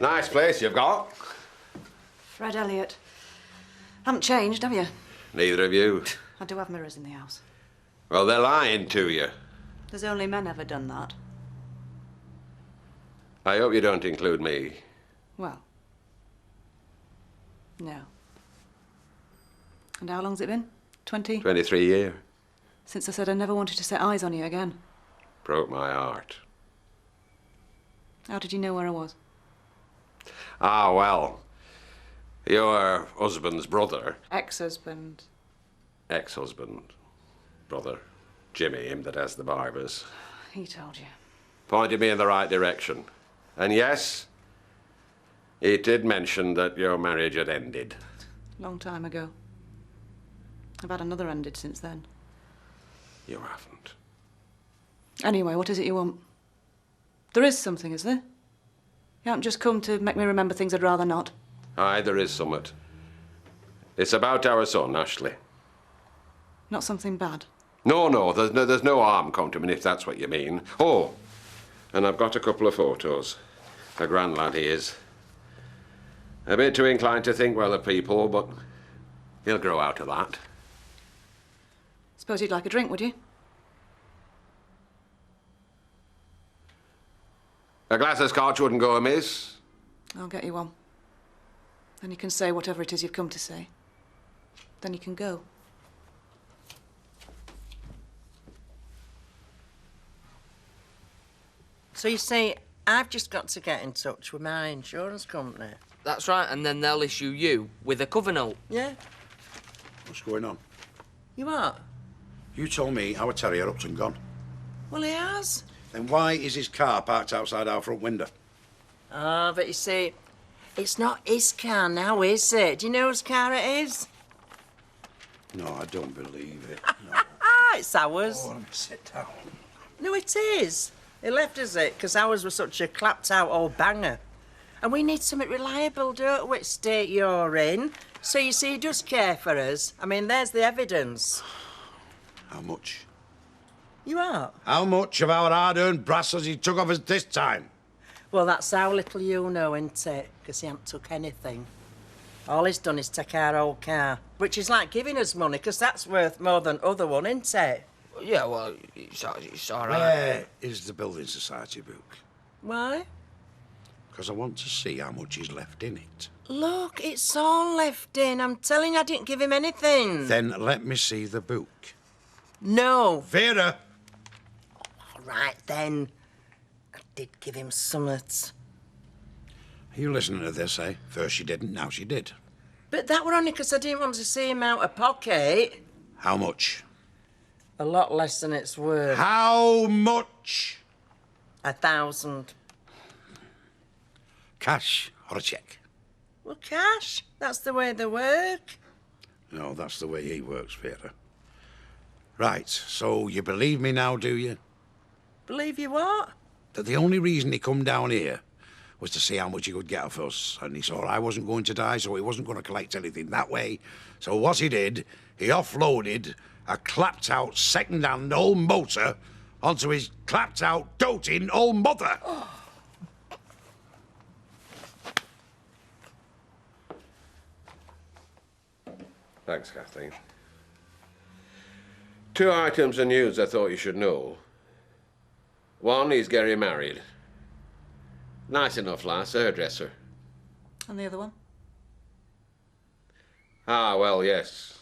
Nice place you've got. Fred Elliott. Haven't changed, have you? Neither of you. I do have mirrors in the house. Well, they're lying to you. There's only men ever done that. I hope you don't include me. Well, no. And how long's it been? 20? 23 years. Since I said I never wanted to set eyes on you again. Broke my heart. How did you know where I was? Ah, well. Your husband's brother. Ex-husband. Ex-husband. Brother. Jimmy, him that has the barbers. He told you. Pointed me in the right direction. And yes, he did mention that your marriage had ended. Long time ago. I've had another ended since then. You haven't. Anyway, what is it you want? There is something, is there? You haven't just come to make me remember things I'd rather not. Aye, there is somewhat. It's about our son, Ashley. Not something bad. No, there's no harm come to him, if that's what you mean. Oh, and I've got a couple of photos. A grand lad he is. A bit too inclined to think well of people, but he'll grow out of that. Suppose you'd like a drink, would you? A glass of scotch wouldn't go amiss. I'll get you one. Then you can say whatever it is you've come to say. Then you can go. So you see, I've just got to get in touch with my insurance company. That's right, and then they'll issue you with a cover note. Yeah. What's going on? You what? You told me our terrier up's and gone. Well, he has. Then why is his car parked outside our front window? Ah, but you see, it's not his car now, is it? Do you know whose car it is? No, I don't believe it. No. Ah, it's ours. Oh, let me sit down. No, it is. He left us it because ours was such a clapped-out old banger. And we need something reliable, don't we? Which state you're in. So you see, he does care for us. I mean, there's the evidence. How much? You are? How much of our hard-earned brass has he took off us this time? Well, that's how little you know, isn't it? Because he hasn't took anything. All he's done is take our old car, which is like giving us money, because that's worth more than other one, isn't it? Yeah, well, it's all right. Where is the Building Society book? Why? Because I want to see how much is left in it. Look, it's all left in. I'm telling you, I didn't give him anything. Then let me see the book. No. Vera! All right, then. I did give him summit. Are you listening to this, eh? First she didn't, now she did. But that were only because I didn't want to see him out of pocket. How much? A lot less than it's worth. How much? 1,000. Cash or a cheque? Well, cash. That's the way they work. No, that's the way he works, Vera. Right, so you believe me now, do you? Believe you what? That the only reason he come down here was to see how much he could get off us. And he saw I wasn't going to die, so he wasn't going to collect anything that way. So what he did, he offloaded a clapped-out, second-hand old motor onto his clapped-out, doting old mother. Oh. Thanks, Kathleen. 2 items of news I thought you should know. One, he's getting married. Nice enough lass, hairdresser. And the other one? Ah, well, yes.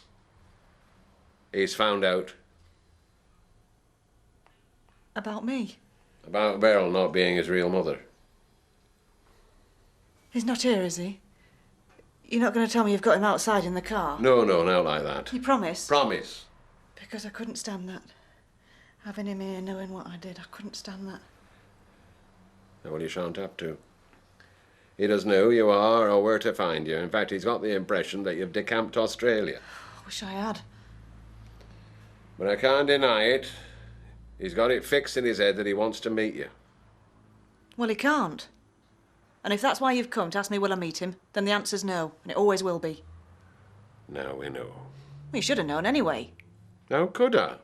He's found out. About me? About Beryl not being his real mother. He's not here, is he? You're not going to tell me you've got him outside in the car? No, not like that. You promise? Promise. Because I couldn't stand that. Having him here, knowing what I did, I couldn't stand that. Well, you shan't have to. He doesn't know who you are or where to find you. In fact, he's got the impression that you've decamped to Australia. I wish I had. But I can't deny it. He's got it fixed in his head that he wants to meet you. Well, he can't. And if that's why you've come to ask me will I meet him, then the answer's no, and it always will be. Now we know. Well, you should have known anyway. How could I?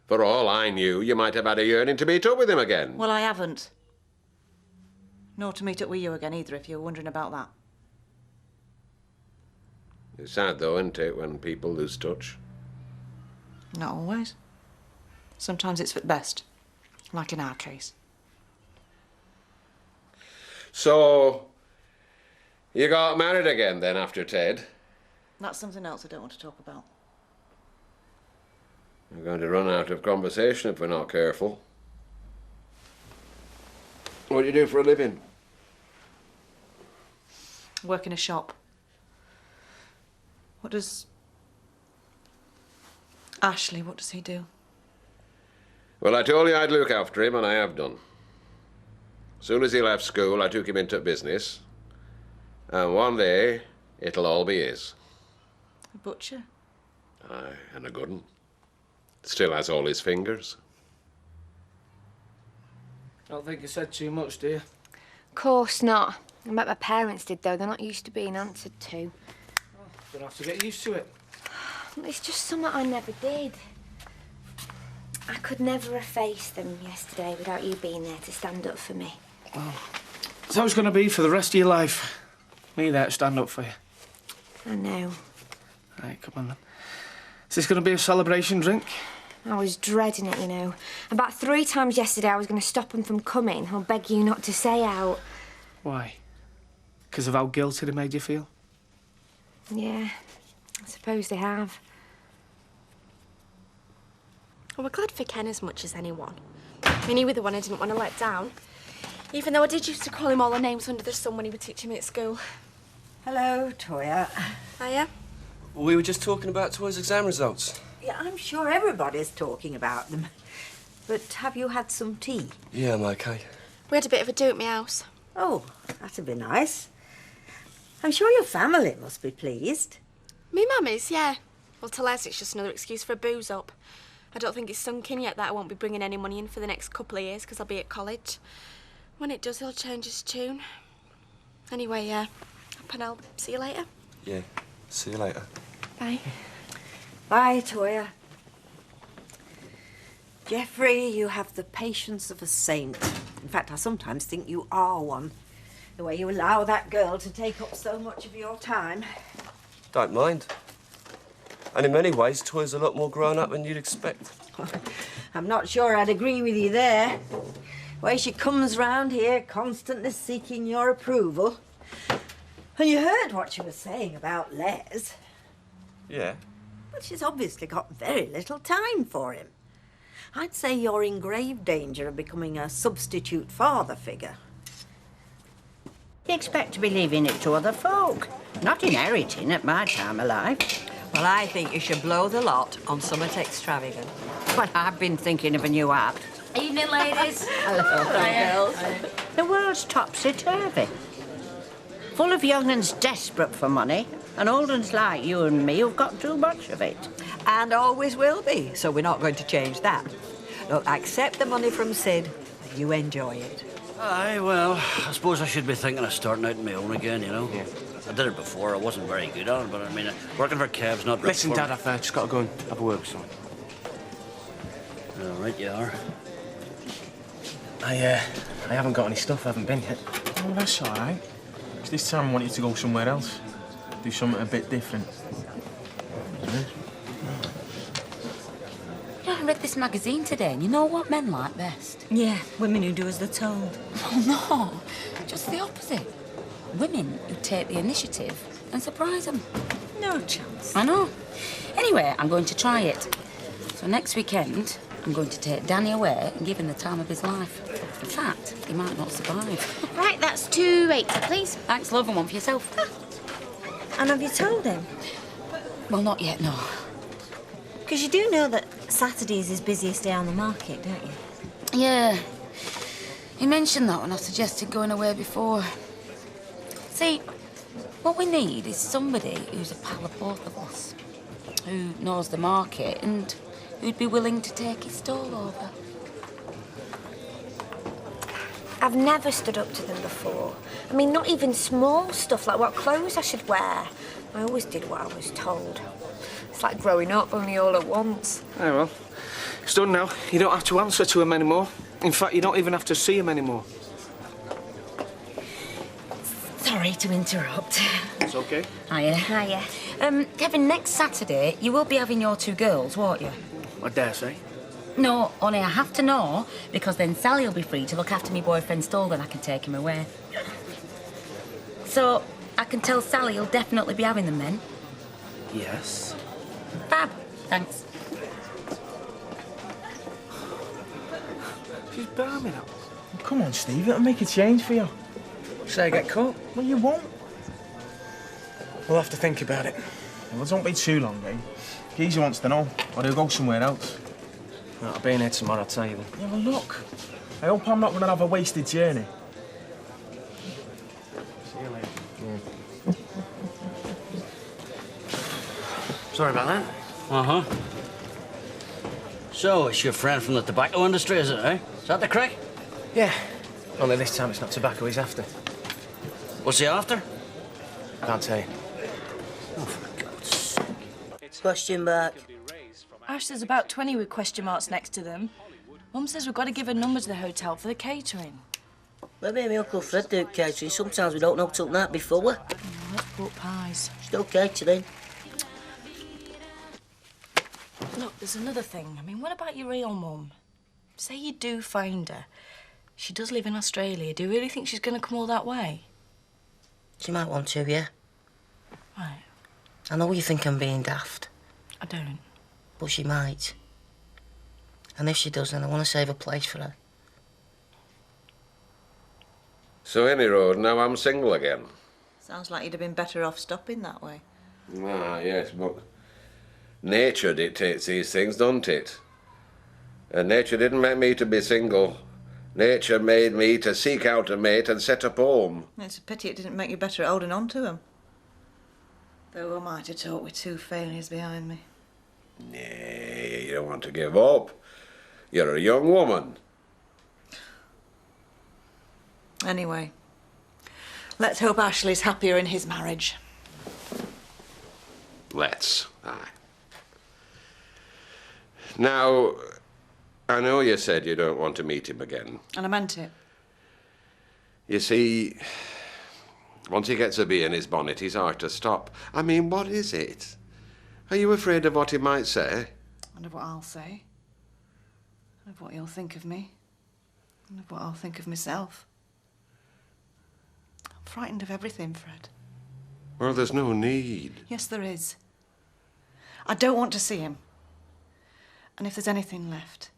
For all I knew, you might have had a yearning to meet up with him again. Well, I haven't. Nor to meet up with you again either, if you're wondering about that. It's sad, though, isn't it, when people lose touch? Not always. Sometimes it's for the best, like in our case. So, you got married again, then, after Ted? That's something else I don't want to talk about. We're going to run out of conversation if we're not careful. What do you do for a living? Work in a shop. What does... Ashley, what does he do? Well, I told you I'd look after him, and I have done. As soon as he left school, I took him into business. And one day, it'll all be his. A butcher? Aye, and a good one. Still has all his fingers. I don't think you said too much, do you? Of course not. I bet my parents did, though. They're not used to being answered to. Gonna have to get used to it. It's just something I never did. I could never have faced them yesterday without you being there to stand up for me. It's how it's gonna be for the rest of your life. Me there to stand up for you. I know. Right, come on then. Is this gonna be a celebration drink? I was dreading it, you know. About 3 times yesterday I was going to stop them from coming. I'll beg you not to say out. Why? Because of how guilty they made you feel? Yeah, I suppose they have. Well, we're glad for Ken as much as anyone. I mean, he was the one I didn't want to let down. Even though I did used to call him all the names under the sun when he would teach me at school. Hello, Toya. Hiya. We were just talking about Toya's exam results. Yeah, I'm sure everybody's talking about them. But have you had some tea? Yeah, I'm okay. We had a bit of a do at my house. Oh, that'd be nice. I'm sure your family must be pleased. Me mum is, yeah. Well, to Les, it's just another excuse for a booze up. I don't think it's sunk in yet that I won't be bringing any money in for the next couple of years because I'll be at college. When it does, he'll change his tune. Anyway, up and I'll see you later. Yeah, see you later. Bye. Bye, Toya. Geoffrey, you have the patience of a saint. In fact, I sometimes think you are one. The way you allow that girl to take up so much of your time. Don't mind. And in many ways, Toya's a lot more grown up than you'd expect. I'm not sure I'd agree with you there. The way she comes round here, constantly seeking your approval. And you heard what she was saying about Les. Yeah. Well, she's obviously got very little time for him. I'd say you're in grave danger of becoming a substitute father figure. You expect to be leaving it to other folk, not inheriting at my time of life. Well, I think you should blow the lot on something extravagant. Well, I've been thinking of a new app. Evening, ladies. Hello. Hi, girls. The world's topsy-turvy. Full of young uns desperate for money, and old uns like you and me who've got too much of it. And always will be, so we're not going to change that. Look, accept the money from Sid, and you enjoy it. Aye, well, I suppose I should be thinking of starting out on my own again, you know? Yeah. I did it before, I wasn't very good at it, but I mean, working for Kev's not... Listen, Dad, I've just got to go and have a work, son. All right, you are. I haven't got any stuff, I haven't been yet. Oh, that's all right. This time I want you to go somewhere else. Do something a bit different. Yeah, I read this magazine today, and you know what men like best? Yeah, women who do as they're told. Oh, no, just the opposite. Women who take the initiative and surprise them. No chance. I know. Anyway, I'm going to try it. So next weekend, I'm going to take Danny away and give him the time of his life. In fact, he might not survive. Right, that's 280, please. Thanks, love, and one for yourself. And have you told him? Well, not yet, no. Because you do know that Saturday's his busiest day on the market, don't you? Yeah. He mentioned that when I suggested going away before. See, what we need is somebody who's a pal of both of us, who knows the market and who'd be willing to take his stall over. I've never stood up to them before. I mean, not even small stuff like what clothes I should wear. I always did what I was told. It's like growing up, only all at once. Oh, well, it's done now. You don't have to answer to him anymore. In fact, you don't even have to see him anymore. Sorry to interrupt. It's okay. Hiya. Hiya. Kevin, next Saturday, you will be having your two girls, won't you? I dare say. No, honey, I have to know, because then Sally will be free to look after me boyfriend Stoll, and I can take him away. So, I can tell Sally you'll definitely be having them then? Yes. Fab. Thanks. She's barming up. Come on, Steve, it'll make a change for you. Say I get caught? Well, you won't. We'll have to think about it. Well, don't be too long, eh? Geezer wants to know, or he'll go somewhere else. Well, I'll be in here tomorrow, I'll tell you then. Yeah, well, look. I hope I'm not going to have a wasted journey. See you later. Yeah. Sorry about that. Uh-huh. So, it's your friend from the tobacco industry, is it, eh? Is that the crack? Yeah. Only this time it's not tobacco he's after. What's he after? Can't tell you. Oh, for God's sake. Question mark. Ash, there's about 20 with question marks next to them. Mum says we've got to give a number to the hotel for the catering. Well, me and my Uncle Fred do catering. Sometimes we don't know till night before. Let's put pies. Still catering. Look, there's another thing. I mean, what about your real mum? Say you do find her. She does live in Australia. Do you really think she's going to come all that way? She might want to, yeah. Right. I know you think I'm being daft. I don't. But she might. And if she does, then I want to save a place for her. So any road, now I'm single again. Sounds like you'd have been better off stopping that way. Ah, yes, but nature dictates these things, don't it? And nature didn't make me to be single. Nature made me to seek out a mate and set up home. It's a pity it didn't make you better at holding on to him. Though am I to talk with two failures behind me? Nay, you don't want to give up. You're a young woman. Anyway, let's hope Ashley's happier in his marriage. Let's, aye. Now, I know you said you don't want to meet him again. And I meant it. You see, once he gets a bee in his bonnet, he's hard to stop. I mean, what is it? Are you afraid of what he might say? And of what I'll say. And of what he'll think of me. And of what I'll think of myself. I'm frightened of everything, Fred. Well, there's no need. Yes, there is. I don't want to see him. And if there's anything left,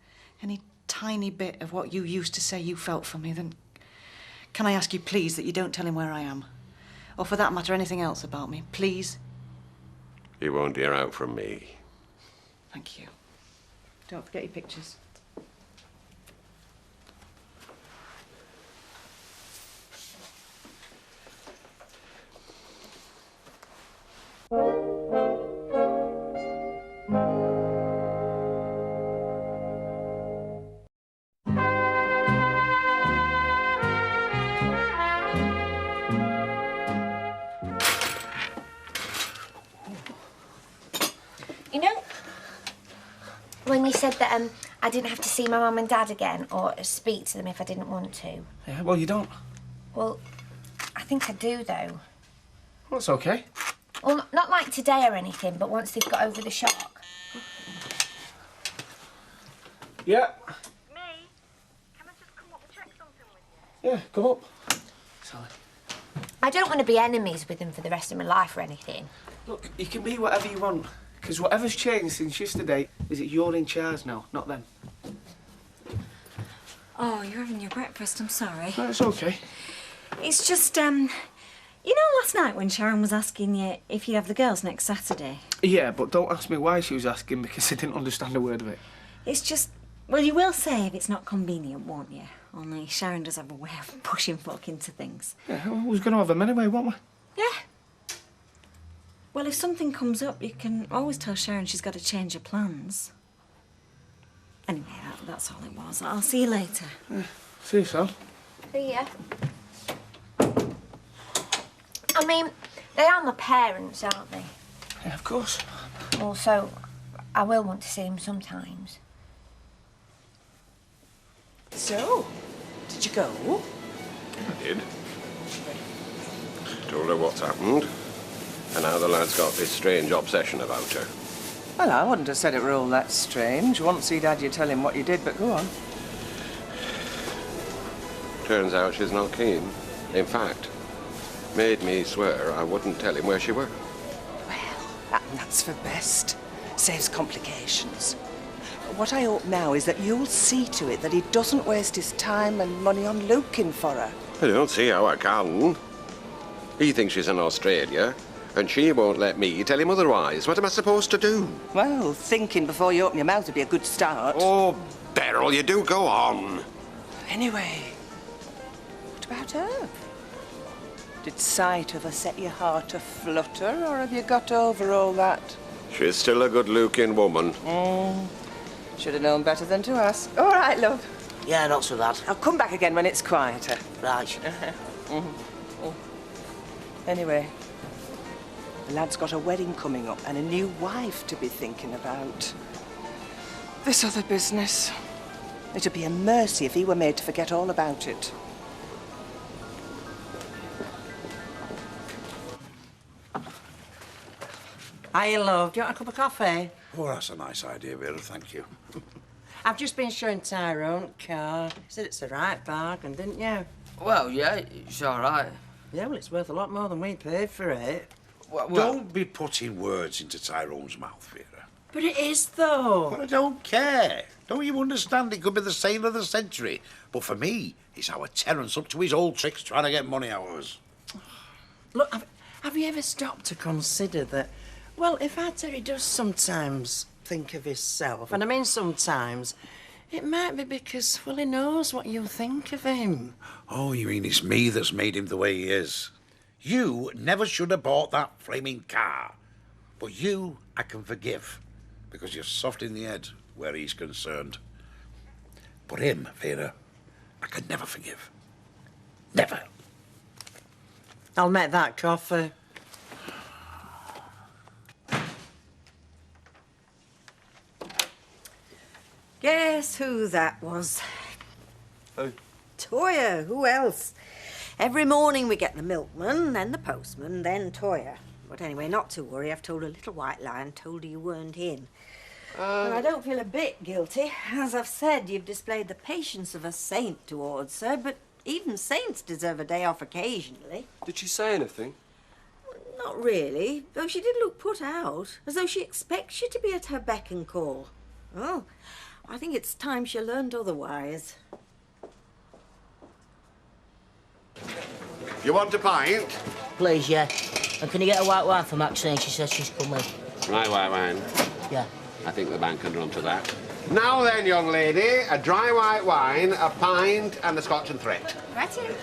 any tiny bit of what you used to say you felt for me, then can I ask you, please, that you don't tell him where I am? Or for that matter, anything else about me, please? He won't hear out from me. Thank you. Don't forget your pictures. You know, when you said that I didn't have to see my mum and dad again or speak to them if I didn't want to. Yeah, well, you don't. Well, I think I do, though. Well, it's okay. Well, not like today or anything, but once they've got over the shock. Yeah. Me? Can I just come up and check something with you? Yeah, come up. Sally. I don't want to be enemies with them for the rest of my life or anything. Look, you can be whatever you want. Because whatever's changed since yesterday is that you're in charge now, not them. Oh, you're having your breakfast, I'm sorry. No, it's okay. It's just, you know last night when Sharon was asking you if you'd have the girls next Saturday? Yeah, but don't ask me why she was asking, because I didn't understand a word of it. It's just, well, you will say if it's not convenient, won't you? Only Sharon does have a way of pushing folk into things. Yeah, we was going to have them anyway, weren't we? Yeah. Well, if something comes up, you can always tell Sharon she's got to change her plans. Anyway, that's all it was. I'll see you later. Yeah. See you, Sal. See ya. I mean, they are my parents, aren't they? Yeah, of course. Also, I will want to see them sometimes. So, did you go? I did. Told her what's happened, and how the lad's got this strange obsession about her. Well, I wouldn't have said it were all that strange once he'd had you tell him what you did, but go on. Turns out she's not keen. In fact, made me swear I wouldn't tell him where she were. That's for best. Saves complications. What I hope now is that you'll see to it that he doesn't waste his time and money on looking for her. I don't see how I can. He thinks she's in Australia, and she won't let me tell him otherwise. What am I supposed to do? Well, thinking before you open your mouth would be a good start. Oh, Beryl, you do go on. Anyway, what about her? Did sight of her set your heart a-flutter, or have you got over all that? She's still a good-looking woman. Should have known better than to ask. All right, love. Yeah, not so bad. I'll come back again when it's quieter. Right. Anyway, the lad's got a wedding coming up and a new wife to be thinking about. This other business. It'd be a mercy if he were made to forget all about it. Hiya, love. Do you want a cup of coffee? Oh, that's a nice idea, Vera, thank you. I've just been showing Tyrone the car. He said it's the right bargain, didn't you? Well, yeah, it's all right. Yeah, well, it's worth a lot more than we paid for it. Don't be putting words into Tyrone's mouth, Vera. But it is, though. But I don't care. Don't you understand? It could be the sale of the century. But for me, it's our Terence up to his old tricks trying to get money out of us. Look, have you ever stopped to consider that, well, if our Terry does sometimes think of himself, and I mean sometimes, it might be because, well, he knows what you'll think of him. Oh, you mean it's me that's made him the way he is? You never should have bought that flaming car. But you, I can forgive, because you're soft in the head where he's concerned. But him, Vera, I could never forgive. Never. I'll make that coffee. Guess who that was? Who? Toyah. Who else? Every morning we get the milkman, then the postman, then Toyah. But anyway, not to worry. I've told a little white lie and told her you weren't in. And I don't feel a bit guilty. As I've said, you've displayed the patience of a saint towards her, but even saints deserve a day off occasionally. Did she say anything? Not really, though she did look put out, as though she expects you to be at her beck and call. Oh, I think it's time she learned otherwise. You want a pint? Please, yeah. And can you get a white wine for Maxine? She says she's coming. Right, white wine. Yeah. I think the bank can run to that. Now then, young lady, a dry white wine, a pint, and a scotch and threat. Right here.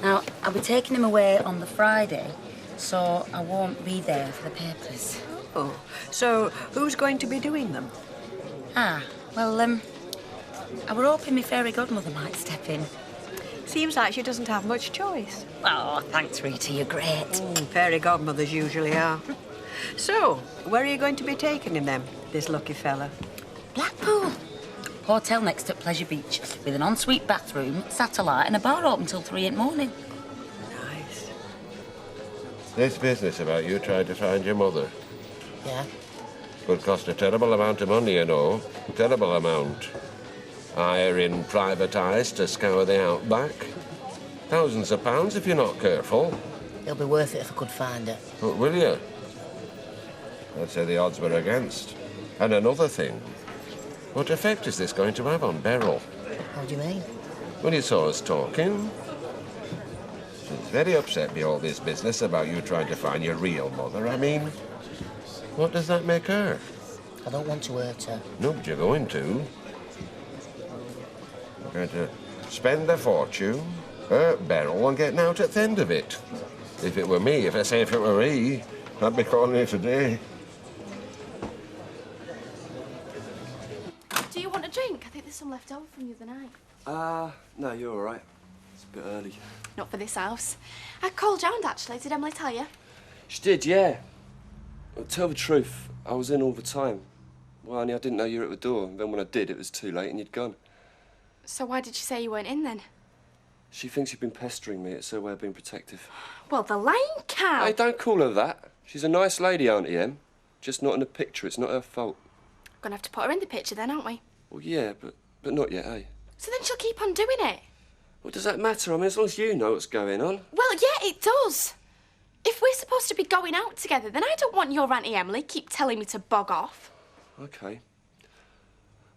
Now, I'll be taking him away on the Friday, so I won't be there for the papers. Oh, so who's going to be doing them? Well, I were hoping my fairy godmother might step in. Seems like she doesn't have much choice. Oh, thanks, Rita, you're great. Fairy godmothers usually are. So, where are you going to be taking him then, this lucky fella? Blackpool. Hotel next at Pleasure Beach, with an ensuite bathroom, satellite, and a bar open till 3 in the morning. Nice. This business about you trying to find your mother Yeah. could cost a terrible amount of money, you know. Terrible amount. Hiring private eyes to scour the outback. Thousands of pounds if you're not careful. It'll be worth it if I could find her. But will you? I'd say the odds were against. And another thing. What effect is this going to have on Beryl? How do you mean? Well, you saw us talking. She's very upset by all this business about you trying to find your real mother. I mean, what does that make her? I don't want to hurt her. No, but you're going to. You're going to spend a fortune, hurt Beryl, and getting out at the end of it. If it were me, if it were me, I'd be calling it a day. Do you want a drink? I think there's some left over from the other night. No, you're all right. It's a bit early. Not for this house. I called round, actually. Did Emily tell you? She did, yeah. Well, tell the truth, I was in all the time. Well, only I didn't know you were at the door. And then when I did, it was too late and you'd gone. So why did she say you weren't in then? She thinks you've been pestering me. It's her way of being protective. Well, the lame cow. Hey, don't call her that. She's a nice lady, Auntie Em. Just not in the picture. It's not her fault. We're going to have to put her in the picture then, aren't we? Well, yeah, but not yet, eh? So then she'll keep on doing it. Well, does that matter? I mean, as long as you know what's going on. Well, yeah, it does. If we're supposed to be going out together, then I don't want your Auntie Emily keep telling me to bog off. Okay.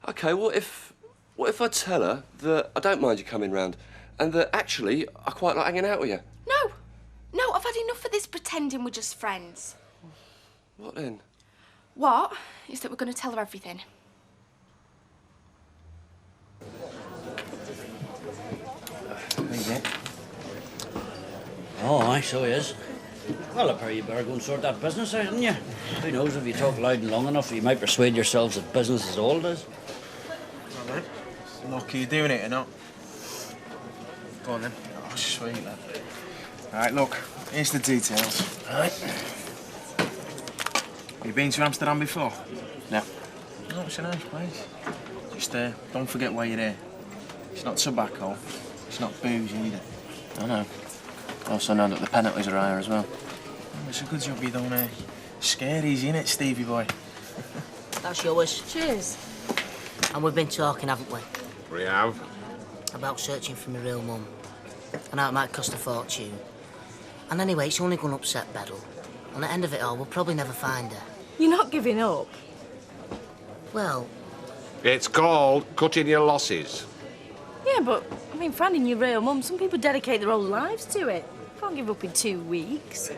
Okay, what if I tell her that I don't mind you coming round and that actually I quite like hanging out with you? No, I've had enough of this pretending we're just friends. What then? What is that we're going to tell her everything. Oh, aye, so he is. Well, I pray you better go and sort that business out, hadn't you? Who knows, if you talk loud and long enough, you might persuade yourselves that business is all it is. All right. Lucky you doing it or not? Go on then. Oh, sweet, lad. All right, look, here's the details. All right. You been to Amsterdam before? No. No, it's a nice place. Just don't forget why you're there. It's not tobacco. It's not booze either. I know. I also know that the penalties are higher as well. Oh, it's a good job you don't scare easy, innit, Stevie boy? That's yours. Cheers. And we've been talking, haven't we? We have. About searching for my real mum. And how it might cost a fortune. And anyway, it's only going to upset Beddle. And at the end of it all, we'll probably never find her. You're not giving up? Well... It's called cutting your losses. Yeah, but, I mean, finding your real mum, some people dedicate their whole lives to it. Can't give up in 2 weeks.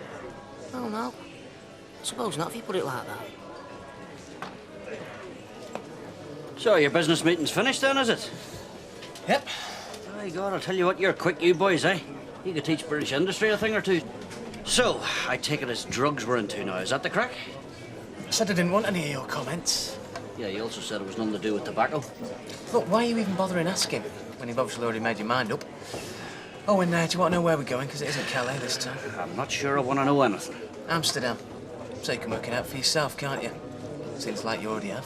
Well, no. I suppose not, if you put it like that. So, your business meeting's finished then, is it? Yep. My God, I'll tell you what, you're quick, you boys, eh? You could teach British industry a thing or two. So, I take it as drugs we're into now, is that the crack? I said I didn't want any of your comments. Yeah, you also said it was nothing to do with tobacco. Look, why are you even bothering asking when you've obviously already made your mind up? Oh, and do you want to know where we're going? Because it isn't Calais this time. I'm not sure I want to know anything. Amsterdam. So you can work it out for yourself, can't you? Seems like you already have.